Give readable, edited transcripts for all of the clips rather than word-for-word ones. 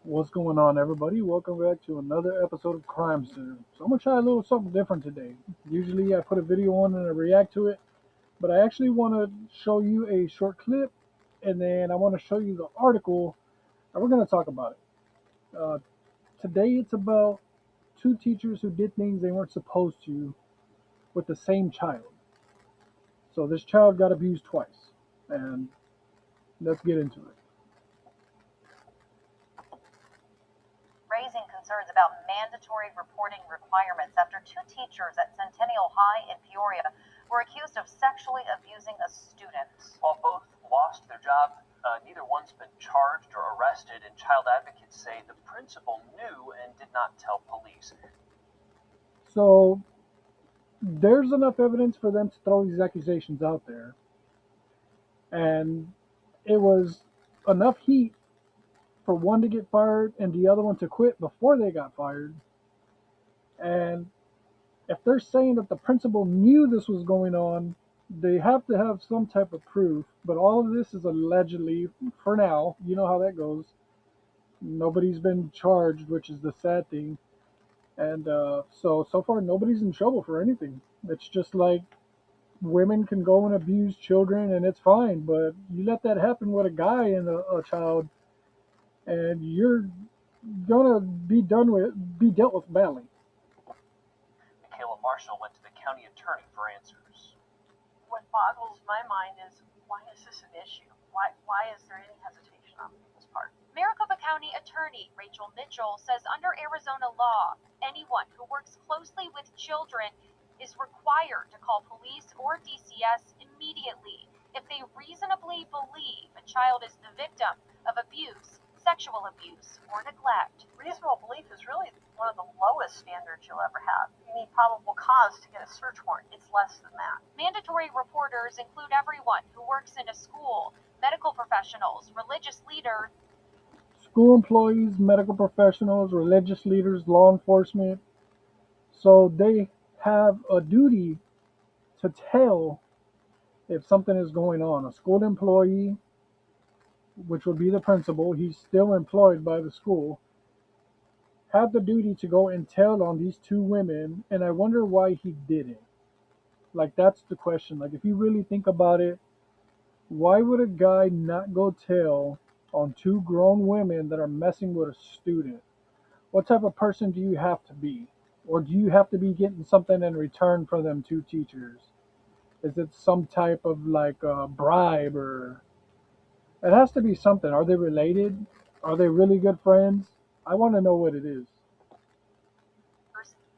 What's going on, everybody? Welcome back to another episode of Crime Center. So I'm gonna try a little something different today. Usually I put a video on and I react to it, but I actually want to show you a short clip, and then I want to show you the article, and we're gonna talk about it. Today it's about two teachers who did things they weren't supposed to with the same child. So this child got abused twice, and let's get into it. Raising concerns about mandatory reporting requirements after two teachers at Centennial High in Peoria were accused of sexually abusing a student. While both lost their job, neither one's been charged or arrested, and child advocates say the principal knew and did not tell police. So there's enough evidence for them to throw these accusations out there, and it was enough heat for one to get fired and the other one to quit before they got fired. And if they're saying that the principal knew this was going on, they have to have some type of proof. But all of this is allegedly for now. You know how that goes. Nobody's been charged, which is the sad thing. And so far, nobody's in trouble for anything. It's just like women can go and abuse children and it's fine. But you let that happen with a guy and a child, and you're gonna be dealt with badly. Michaela Marshall went to the county attorney for answers. What boggles my mind is, why is this an issue? Why is there any hesitation on people's part? Maricopa County Attorney Rachel Mitchell says under Arizona law, anyone who works closely with children is required to call police or DCS immediately if they reasonably believe a child is the victim of abuse, sexual abuse, or neglect. Reasonable belief is really one of the lowest standards you'll ever have. You need probable cause to get a search warrant. It's less than that. Mandatory reporters include everyone who works in a school, medical professionals, religious leaders, School employees, medical professionals, religious leaders, law enforcement. So they have a duty to tell if something is going on. A school employee, which would be the principal, he's still employed by the school, had the duty to go and tell on these two women, and I wonder why he didn't. Like, that's the question. Like, if you really think about it, why would a guy not go tell on two grown women that are messing with a student? What type of person do you have to be? Or do you have to be getting something in return for them two teachers? Is it some type of like bribe, or it has to be something? Are they related? Are they really good friends? I want to know what it is.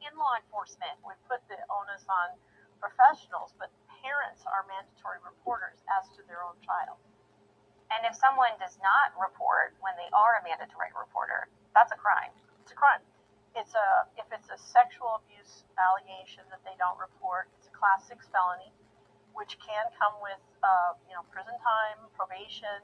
in law enforcement. We put the onus on professionals, but parents are mandatory reporters as to their own child. And if someone does not report when they are a mandatory reporter, that's a crime. It's a crime. If it's a sexual abuse allegation that they don't report, it's a class 6 felony, which can come with prison time, probation,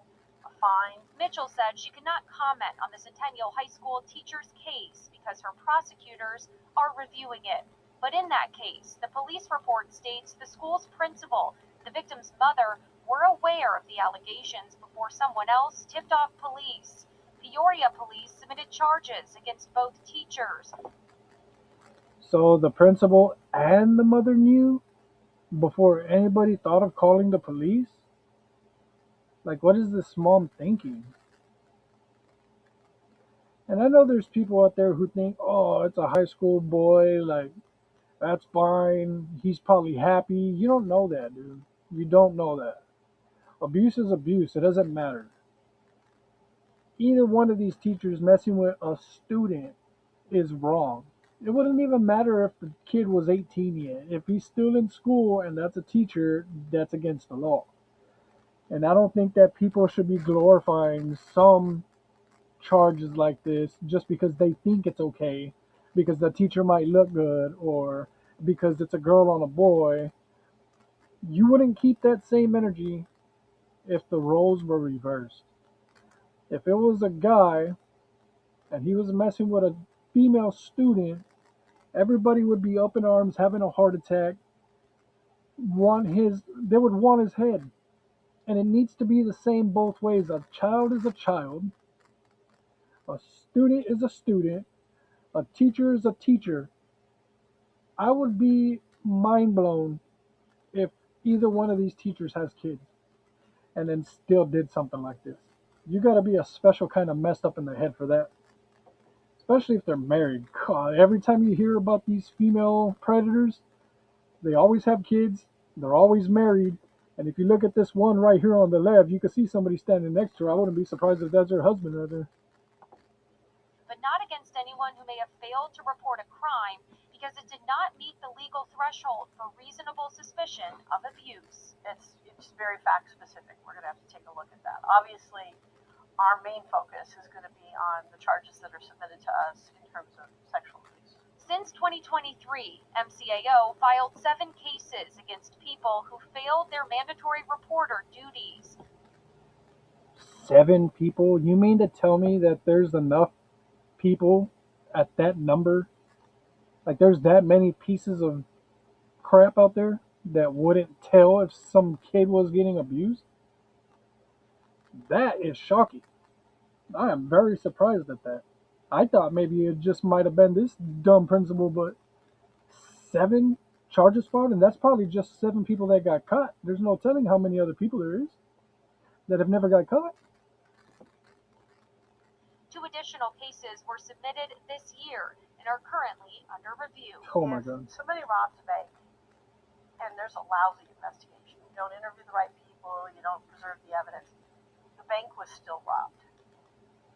a fine. Mitchell said she could not comment on the Centennial High School teacher's case because her prosecutors are reviewing it. But in that case, the police report states the school's principal, the victim's mother, were aware of the allegations before someone else tipped off police. Peoria police submitted charges against both teachers. So the principal and the mother knew before anybody thought of calling the police? Like, what is this mom thinking? And I know there's people out there who think, oh, it's a high school boy, like, that's fine. He's probably happy. You don't know that, dude. You don't know that. Abuse is abuse. It doesn't matter. Either one of these teachers messing with a student is wrong. It wouldn't even matter if the kid was 18 yet. If he's still in school and that's a teacher, that's against the law. And I don't think that people should be glorifying some charges like this just because they think it's okay, because the teacher might look good, or because it's a girl on a boy. You wouldn't keep that same energy if the roles were reversed. If it was a guy and he was messing with a female student, everybody would be up in arms, having a heart attack, they would want his head. And it needs to be the same both ways. A child is a child. A student is a student. A teacher is a teacher. I would be mind blown if either one of these teachers has kids and then still did something like this. You got to be a special kind of messed up in the head for that, especially if they're married. God, every time you hear about these female predators, they always have kids, they're always married, and if you look at this one right here on the left, you can see somebody standing next to her. I wouldn't be surprised if that's her husband right there. But not against anyone who may have failed to report a crime because it did not meet the legal threshold for reasonable suspicion of abuse. It's very fact specific. We're going to have to take a look at that. Obviously, our main focus is going to be on the charges that are submitted to us in terms of sexual abuse. Since 2023, MCAO filed 7 cases against people who failed their mandatory reporter duties. 7 people? You mean to tell me that there's enough people at that number? Like there's that many pieces of crap out there that wouldn't tell if some kid was getting abused? That is shocking. I am very surprised at that. I thought maybe it just might have been this dumb principal, but 7 charges filed, and that's probably just 7 people that got caught. There's no telling how many other people there is that have never got caught. 2 additional cases were submitted this year and are currently under review. Oh my God. If somebody robs a bank and there's a lousy investigation, you don't interview the right people, you don't preserve the evidence, the bank was still robbed.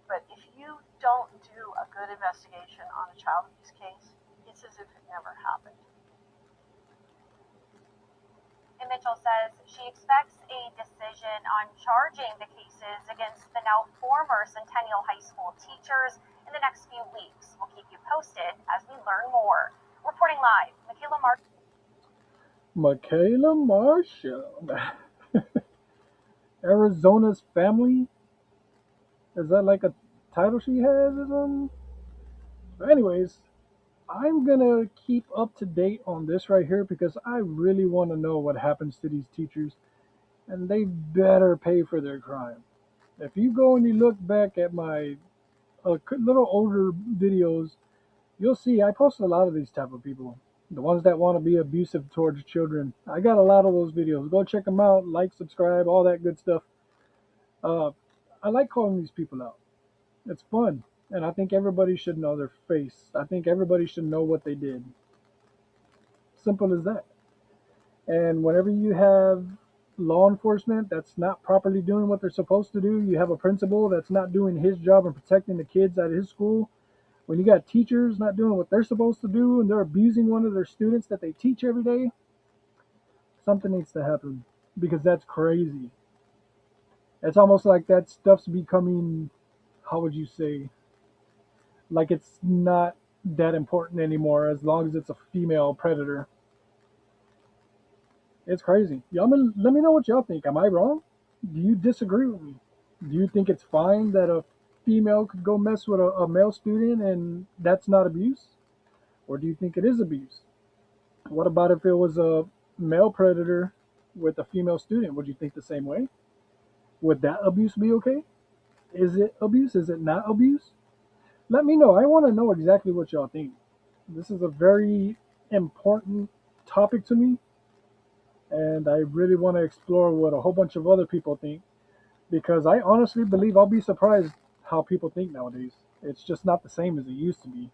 But if you don't do a good investigation on a child abuse case, it's as if it never happened. And Mitchell says she expects a decision on charging the cases against the now former Centennial High School teachers in the next few weeks. We'll keep you posted as we learn more. Reporting live, Michaela Marshall. Arizona's family? Is that like a title she has or something? But anyways, I'm gonna keep up to date on this right here because I really want to know what happens to these teachers, and they better pay for their crime. If you go and you look back at my little older videos, you'll see I post a lot of these type of people, the ones that want to be abusive towards children. I got a lot of those videos. Go check them out, like, subscribe, all that good stuff. I like calling these people out. It's fun. And I think everybody should know their face. I think everybody should know what they did. Simple as that. And whenever you have law enforcement that's not properly doing what they're supposed to do, you have a principal that's not doing his job in protecting the kids at his school, when you got teachers not doing what they're supposed to do and they're abusing one of their students that they teach every day, something needs to happen because that's crazy. It's almost like that stuff's becoming, how would you say, like it's not that important anymore as long as it's a female predator. It's crazy. Y'all, let me know what y'all think. Am I wrong? Do you disagree with me? Do you think it's fine that a female could go mess with a male student and that's not abuse? Or do you think it is abuse? What about if it was a male predator with a female student? Would you think the same way? Would that abuse be okay? Is it abuse? Is it not abuse? Let me know. I want to know exactly what y'all think. This is a very important topic to me, and I really want to explore what a whole bunch of other people think because I honestly believe I'll be surprised how people think nowadays. It's just not the same as it used to be.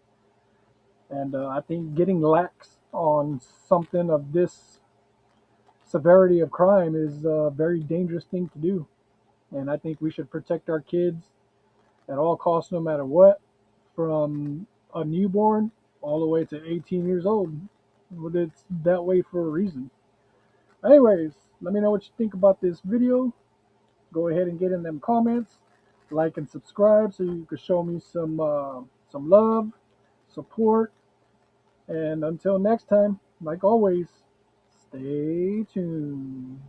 And I think getting lax on something of this severity of crime is a very dangerous thing to do. And I think we should protect our kids at all costs, no matter what, from a newborn all the way to 18 years old. It's that way for a reason. Anyways, let me know what you think about this video. Go ahead and get in them comments, like and subscribe so you can show me some love, support. And until next time, like always, stay tuned.